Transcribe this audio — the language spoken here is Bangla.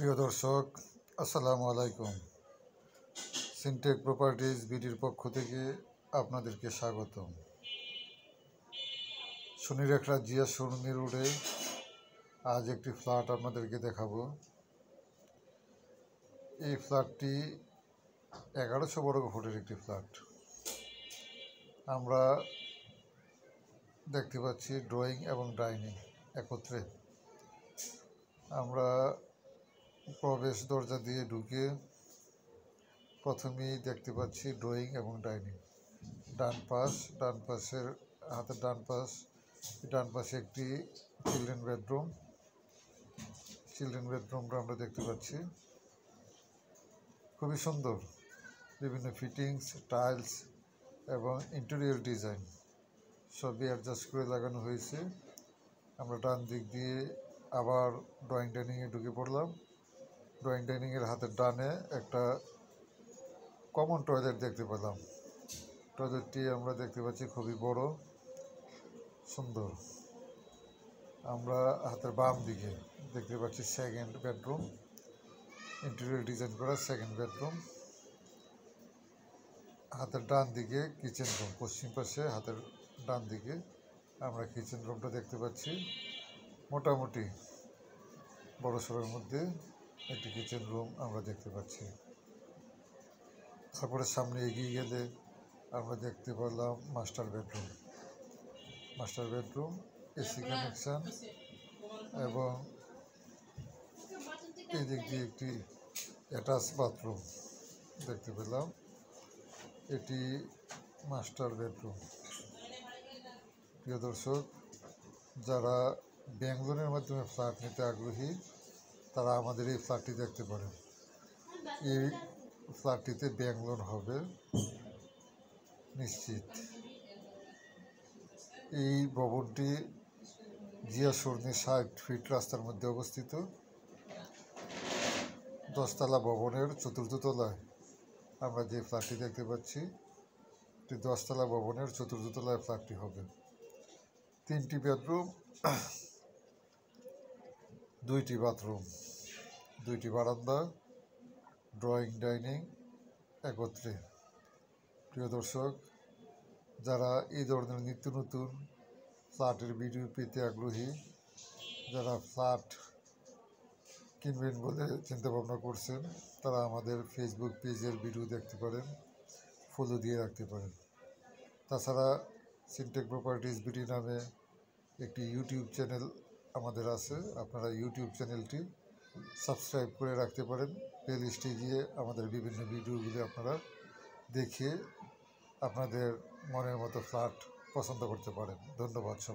প্রিয় দর্শক, আসসালামু আলাইকুম। সিনটেক প্রপার্টিজ বিডির পক্ষ থেকে আপনাদেরকে স্বাগতম। শনিরেখা জিয়া শর্মী রোডে আজ একটি ফ্ল্যাট আপনাদেরকে দেখাবো। এই ফ্ল্যাটটি 1100 বর্গ ফুটের একটি ফ্ল্যাট। আমরা দেখতে পাচ্ছি ড্রয়িং এবং ডাইনিং একত্রে। আমরা প্রবেশ দরজা দিয়ে ঢুকে প্রথমেই দেখতে পাচ্ছি ড্রয়িং এবং ডাইনিং। ডান পাশে একটি চিলড্রেন বেডরুমটা আমরা দেখতে পাচ্ছি। খুবই সুন্দর, বিভিন্ন ফিটিংস, টাইলস এবং ইন্টেরিয়র ডিজাইন সবই অ্যাডজাস্ট করে লাগানো হয়েছে। আমরা ডান দিক দিয়ে আবার ড্রয়িং ডাইনিংয়ে ঢুকে পড়লাম। ড্রয়িং ডাইনিংয়ের হাতের ডানে একটা কমন টয়লেট দেখতে পেলাম। টয়লেটটি আমরা দেখতে পাচ্ছি খুবই বড়, সুন্দর। আমরা হাতের বাম দিকে দেখতে পাচ্ছি সেকেন্ড বেডরুম, ইন্টেরিয়র ডিজাইন করা সেকেন্ড বেডরুম। হাতের ডান দিকে কিচেন রুম, পশ্চিম পাশে হাতের ডান দিকে আমরা কিচেন রুমটা দেখতে পাচ্ছি। মোটামুটি বড় সড়োর মধ্যে একটি কিচেন রুম আমরা দেখতে পাচ্ছি। তারপরে সামনে এগিয়ে গেলে আমরা দেখতে পেলাম মাস্টার বেডরুম, এসি কানেকশান এবং এই দিক দিয়ে একটি অ্যাটাচ বাথরুম দেখতে পেলাম। এটি মাস্টার বেডরুম। প্রিয় দর্শক, যারা ব্যাংক লোনের মাধ্যমে ফ্ল্যাট নিতে আগ্রহী তারা আমাদের এই ফ্ল্যাটটি দেখতে পারেন। এই ফ্ল্যাটটিতে ব্যাংক লোন হবে নিশ্চিত। এই ভবনটি জিয়া সরণি 60 ফিট রাস্তার মধ্যে অবস্থিত। 10তলা ভবনের চতুর্থ তলায় আমরা যে ফ্ল্যাটটি দেখতে পাচ্ছি, 10তলা ভবনের চতুর্থ তলায় ফ্ল্যাটটি হবে। 3টি বেডরুম, 2টি বাথরুম, 2টি বারান্দা, ড্রয়িং ডাইনিং একত্রে। প্রিয় দর্শক, যারা এই ধরনের নিত্য নতুন ফ্ল্যাটের ভিডিও পেতে আগ্রহী, যারা ফ্ল্যাট কিনবেন বলে চিন্তাভাবনা করছেন, তারা আমাদের ফেসবুক পেজের ভিডিও দেখতে পারেন, ফলো দিয়ে রাখতে পারেন। তাছাড়া সিনটেক প্রপার্টিজ বিডি নামে একটি ইউটিউব চ্যানেল আমাদের আছে। আপনারা ইউটিউব চ্যানেলটি সাবস্ক্রাইব করে রাখতে পারেন। প্লেলিস্টে গিয়ে আমাদের বিভিন্ন ভিডিওগুলি আপনারা দেখে আপনাদের মনের মতো ফ্ল্যাট পছন্দ করতে পারেন। ধন্যবাদ।